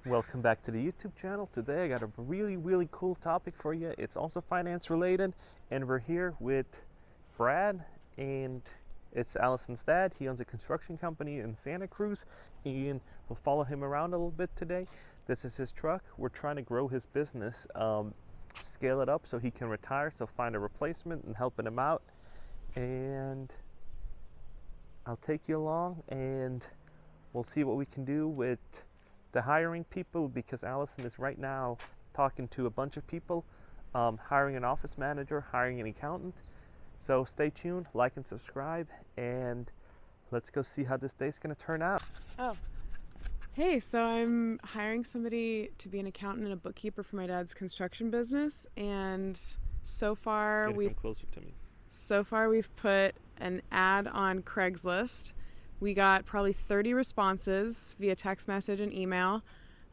Welcome back to the YouTube channel. Today I got a really cool topic for you. It's also finance related, and we're here with Brad, and it's Allison's dad. He owns a construction company in Santa Cruz, and we'll follow him around a little bit today. This is his truck. We're trying to grow his business, scale it up so he can retire, so find a replacement and helping him out. And I'll take you along and we'll see what we can do with the hiring people, because Allison is right now talking to a bunch of people, hiring an office manager, hiring an accountant. So stay tuned, like and subscribe, and let's go see how this day's gonna turn out. Oh, hey, so I'm hiring somebody to be an accountant and a bookkeeper for my dad's construction business, and so far Come closer to me. we've put an ad on Craigslist. We got probably 30 responses via text message and email.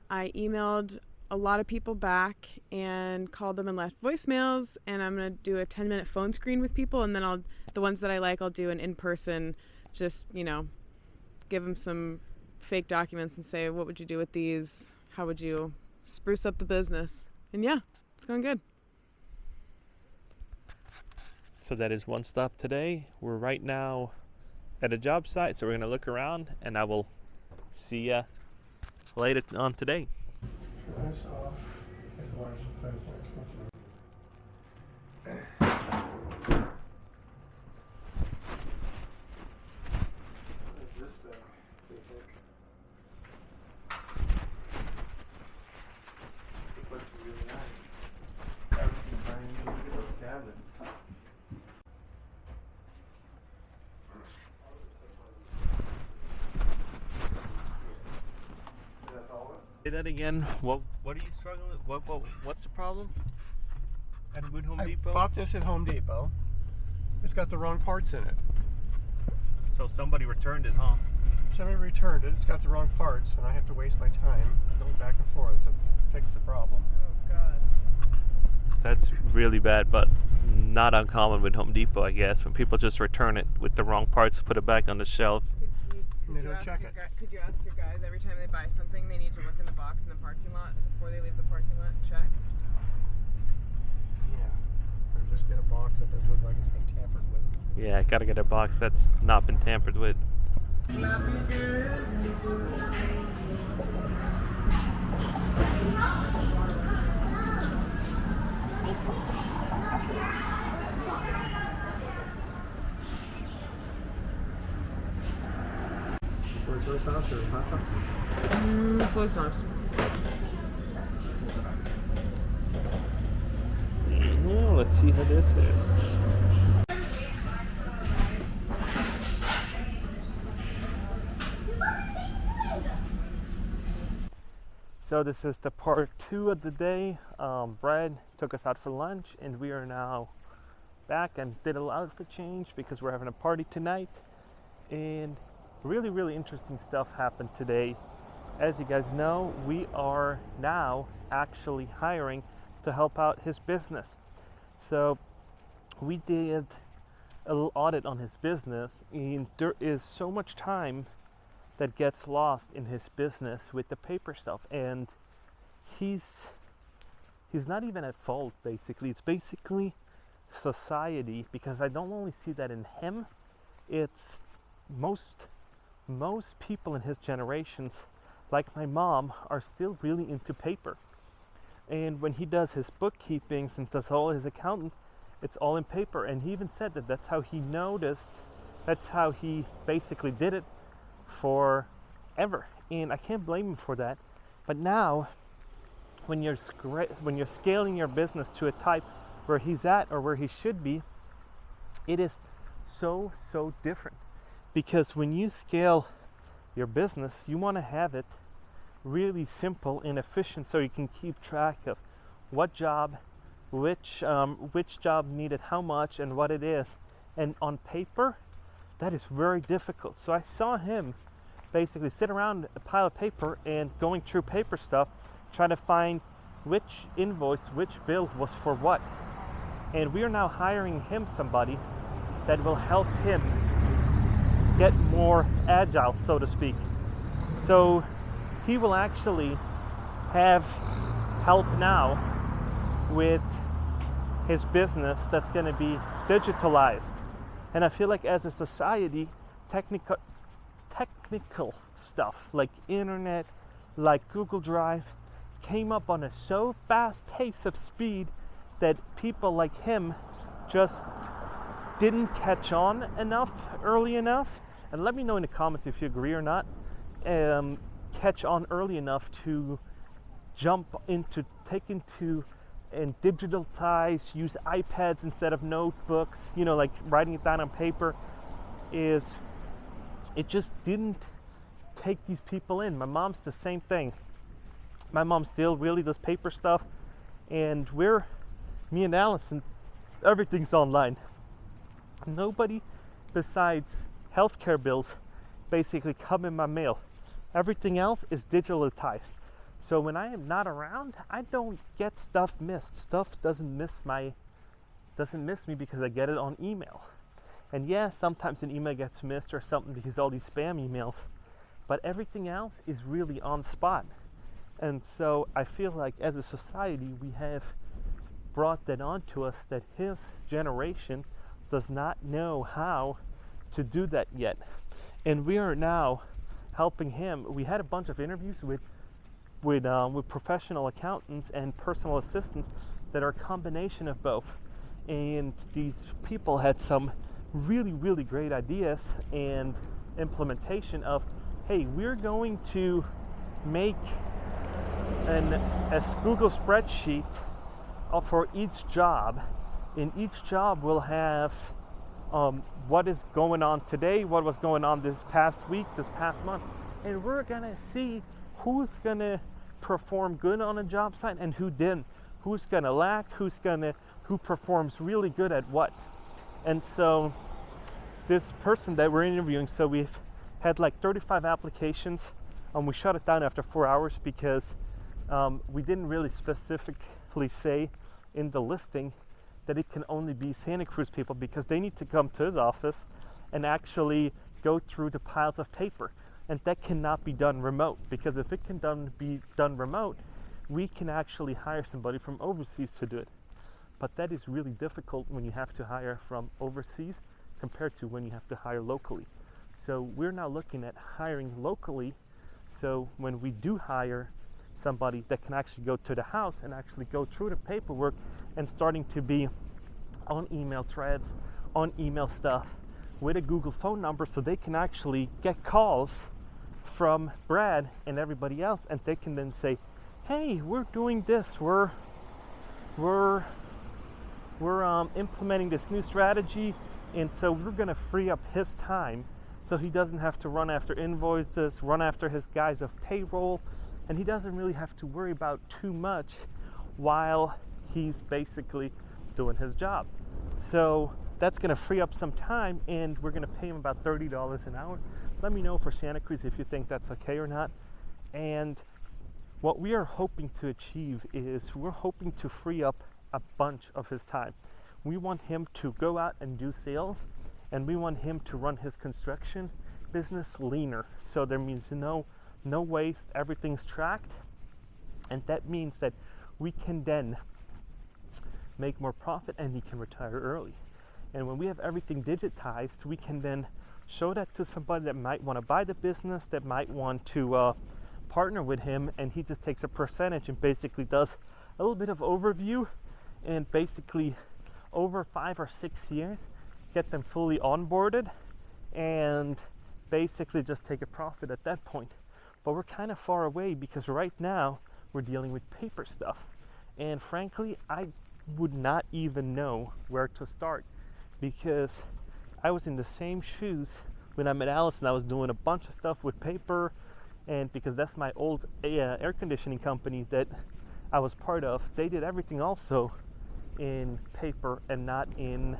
I emailed a lot of people back and called them and left voicemails, and I'm gonna do a 10-minute phone screen with people, and then the ones that I like, I'll do an in-person, just, give them some fake documents and say, what would you do with these? How would you spruce up the business? And yeah, it's going good. So that is one stop today. We're right now at a job site, so we're gonna look around, and I will see ya later on today. Say that again. What are you struggling with? What's the problem at Home Depot? I bought this at Home Depot. It's got the wrong parts in it. So somebody returned it, huh? Somebody returned it. It's got the wrong parts, and I have to waste my time going back and forth to fix the problem. Oh, God. That's really bad, but not uncommon with Home Depot, I guess. When people just return it with the wrong parts, put it back on the shelf. They don't check it. Could you ask your guys every time they buy something, they need to look in the box in the parking lot before they leave the parking lot and check? Yeah. Or just get a box that doesn't look like it's been tampered with. Yeah, gotta get a box that's not been tampered with. Soy sauce or hot sauce? Soy sauce. Let's see how this is. So this is the part 2 of the day. Brad took us out for lunch, and we are now back and did a little outfit change because we're having a party tonight. And really interesting stuff happened today. As you guys know, we are now actually hiring to help out his business. So we did a little audit on his business, and there is so much time that gets lost in his business with the paper stuff, and he's not even at fault. Basically, it's basically society, because I don't only see that in him, it's most people in his generations, like my mom, are still really into paper. And when he does his bookkeeping and does all his accounting, it's all in paper. And he even said that that's how he basically did it forever. And I can't blame him for that. But now, when you're scaling your business to a type where he's at or where he should be, it is so different. Because when you scale your business, you want to have it really simple and efficient, so you can keep track of what job, which job needed how much, and what it is. And on paper, that is very difficult. So I saw him basically sit around a pile of paper and going through paper stuff, trying to find which invoice, which bill was for what. And we are now hiring him somebody that will help him get more agile, so to speak. So he will actually have help now with his business that's going to be digitalized. And I feel like as a society, technical stuff like internet, like Google Drive, came up on a so fast pace of speed that people like him just didn't catch on enough early enough. And let me know in the comments if you agree or not. Catch on early enough to jump into, take into, and digitize, use iPads instead of notebooks, like writing it down on paper. It just didn't take these people in. My mom's the same thing. My mom still really does paper stuff, and me and Allison, everything's online. Nobody besides healthcare bills basically come in my mail. Everything else is digitalized. So when I am not around, I don't get stuff missed. Stuff doesn't miss me because I get it on email. And yeah, sometimes an email gets missed or something because all these spam emails, but everything else is really on spot. And so I feel like as a society, we have brought that onto us, that his generation does not know how to do that yet. And we are now helping him. We had a bunch of interviews with professional accountants and personal assistants that are a combination of both. And these people had some really, really great ideas and implementation of, hey, we're going to make a Google spreadsheet for each job. In each job we'll have what is going on today, what was going on this past week, this past month, and we're gonna see who's gonna perform good on a job site and who didn't, who's gonna lack, who performs really good at what. And so this person that we're interviewing, so we've had like 35 applications, we shut it down after 4 hours because we didn't really specifically say in the listing that it can only be Santa Cruz people, because they need to come to his office and actually go through the piles of paper. And that cannot be done remote, because if it can be done remote, we can actually hire somebody from overseas to do it. But that is really difficult when you have to hire from overseas compared to when you have to hire locally. So we're now looking at hiring locally, so when we do hire somebody that can actually go to the house and actually go through the paperwork and starting to be on email threads, on email stuff with a Google phone number, so they can actually get calls from Brad and everybody else, and they can then say, hey, we're doing this, we're implementing this new strategy, and so we're going to free up his time so he doesn't have to run after invoices, run after his guys of payroll, and he doesn't really have to worry about too much while he's basically doing his job. So that's going to free up some time, and we're going to pay him about $30 an hour. Let me know for Santa Cruz if you think that's okay or not. And what we are hoping to achieve is we're hoping to free up a bunch of his time. We want him to go out and do sales, and we want him to run his construction business leaner. So there means no waste, everything's tracked, and that means that we can then make more profit and he can retire early. And when we have everything digitized, we can then show that to somebody that might want to buy the business, that might want to partner with him, and he just takes a percentage and basically does a little bit of overview, and basically over 5 or 6 years get them fully onboarded and basically just take a profit at that point. But we're kind of far away because right now we're dealing with paper stuff, and frankly I would not even know where to start, because I was in the same shoes when I met Allison. I was doing a bunch of stuff with paper, and because that's my old air conditioning company that I was part of, they did everything also in paper and not in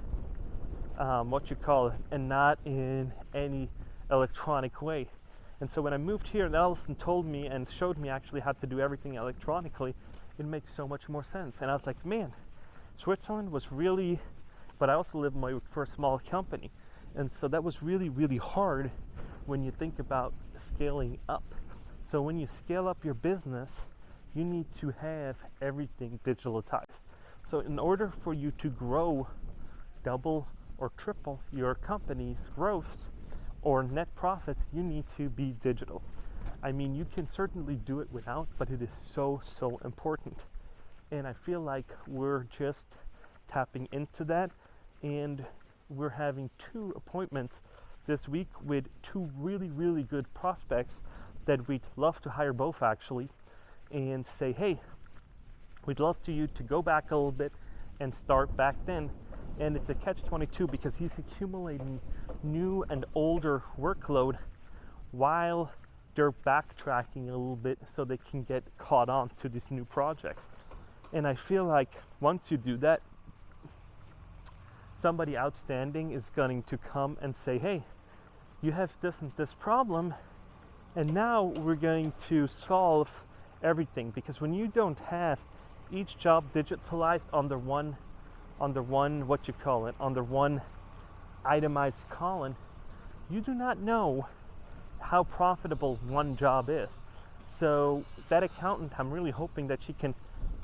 and not in any electronic way. And so when I moved here and Allison told me and showed me actually how to do everything electronically, it makes so much more sense. And I was like, man, Switzerland was really, but I also lived for a small company, and so that was really, really hard when you think about scaling up. So when you scale up your business, you need to have everything digitalized. So in order for you to grow, double or triple your company's growth or net profits, you need to be digital. I mean, you can certainly do it without, but it is so important. And I feel like we're just tapping into that, and we're having 2 appointments this week with 2 really good prospects that we'd love to hire both actually, and say, hey, we'd love you to go back a little bit and start back then. And it's a catch-22 because he's accumulating new and older workload while they're backtracking a little bit so they can get caught on to these new projects. And I feel like once you do that, somebody outstanding is going to come and say, hey, you have this and this problem, and now we're going to solve everything. Because when you don't have each job digitalized under one itemized column, you do not know how profitable one job is. So that accountant, I'm really hoping that she can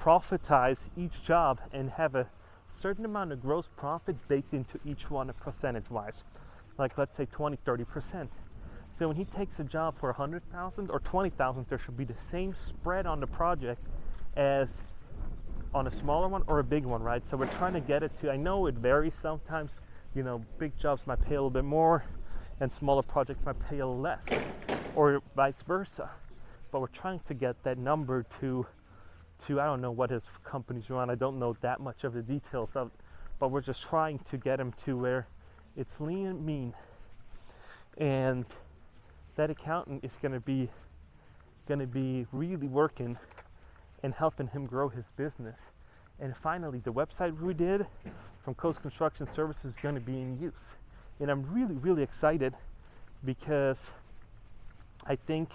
profitize each job and have a certain amount of gross profit baked into each one percentage-wise, like let's say 20-30%. So when he takes a job for 100,000 or 20,000, there should be the same spread on the project as on a smaller one or a big one, right? So we're trying to get it to, I know it varies sometimes, big jobs might pay a little bit more and smaller projects might pay a little less, or vice versa. But we're trying to get that number to I don't know what his company's run, I don't know that much of the details of it, but we're just trying to get him to where it's lean and mean. And that accountant is going to be really working and helping him grow his business. And finally, the website we did from Coast Construction Services is going to be in use. And I'm really excited because I think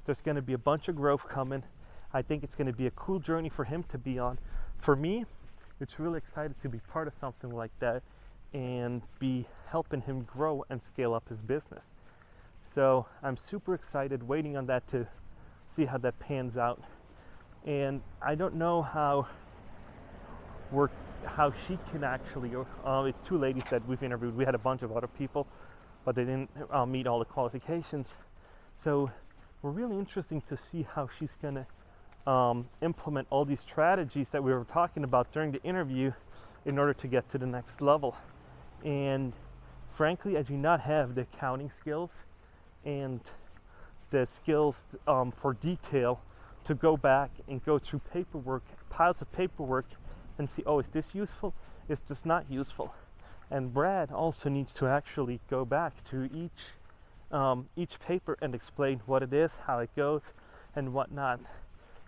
there's going to be a bunch of growth coming. I think it's going to be a cool journey for him to be on. For me, it's really excited to be part of something like that and be helping him grow and scale up his business. So I'm super excited, waiting on that to see how that pans out. And I don't know how she can actually, it's 2 ladies that we've interviewed. We had a bunch of other people, but they didn't meet all the qualifications. So we're really interesting to see how she's going to implement all these strategies that we were talking about during the interview in order to get to the next level. And frankly, I do not have the accounting skills and the skills for detail to go back and go through paperwork, piles of paperwork, and see, oh, is this useful? Is this not useful? And Brad also needs to actually go back to each paper and explain what it is, how it goes, and whatnot.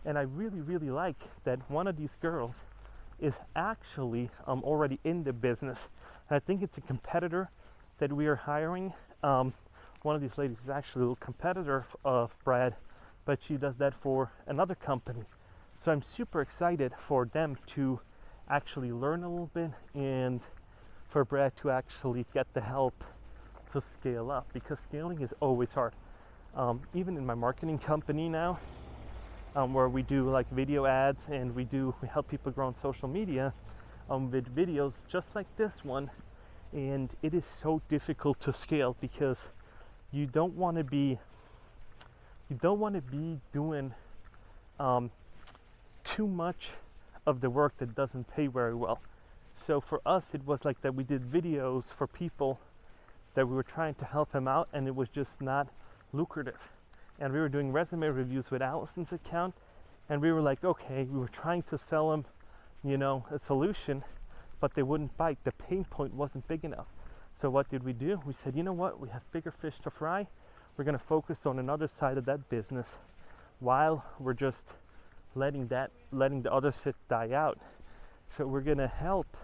And I really like that one of these girls is actually already in the business. And I think it's a competitor that we are hiring. One of these ladies is actually a little competitor of Brad, but she does that for another company. So I'm super excited for them to actually learn a little bit and for Brad to actually get the help to scale up, because scaling is always hard. Even in my marketing company now, where we do like video ads and we help people grow on social media with videos just like this one, and it is so difficult to scale because you don't want to be doing too much of the work that doesn't pay very well. So for us, it was like that we did videos for people that we were trying to help him out, and it was just not lucrative. And we were doing resume reviews with Allison's account, and we were like, okay, we were trying to sell him, a solution, but they wouldn't bite. The pain point wasn't big enough. So what did we do? We said, you know what? We have bigger fish to fry. We're going to focus on another side of that business while we're just letting the other shit die out. So we're going to help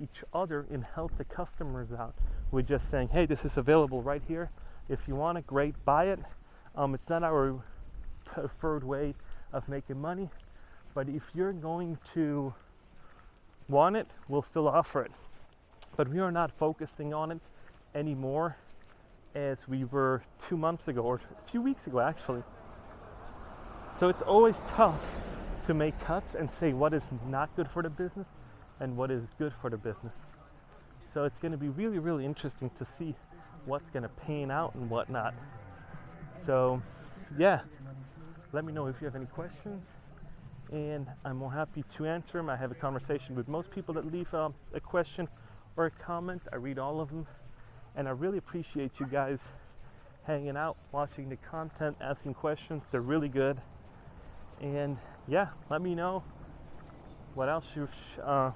each other and help the customers out. We're just saying, hey, this is available right here. If you want it, great, buy it. It's not our preferred way of making money, but if you're going to want it, we'll still offer it. But we are not focusing on it anymore as we were 2 months ago, or a few weeks ago actually. So it's always tough to make cuts and say what is not good for the business and what is good for the business. So it's going to be really, really interesting to see what's going to pan out and whatnot. So yeah, let me know if you have any questions, and I'm more happy to answer them. I have a conversation with most people that leave a question or a comment. I read all of them, and I really appreciate you guys hanging out, watching the content, asking questions. They're really good. And yeah, let me know what else I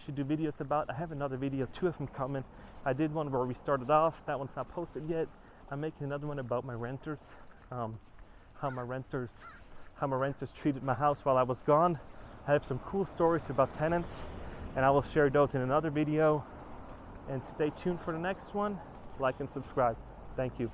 should do videos about. I have another video, 2 of them coming. I did one where we started off. That one's not posted yet. I'm making another one about my renters, how my renters treated my house while I was gone. I have some cool stories about tenants, and I will share those in another video. And stay tuned for the next one. Like and subscribe. Thank you.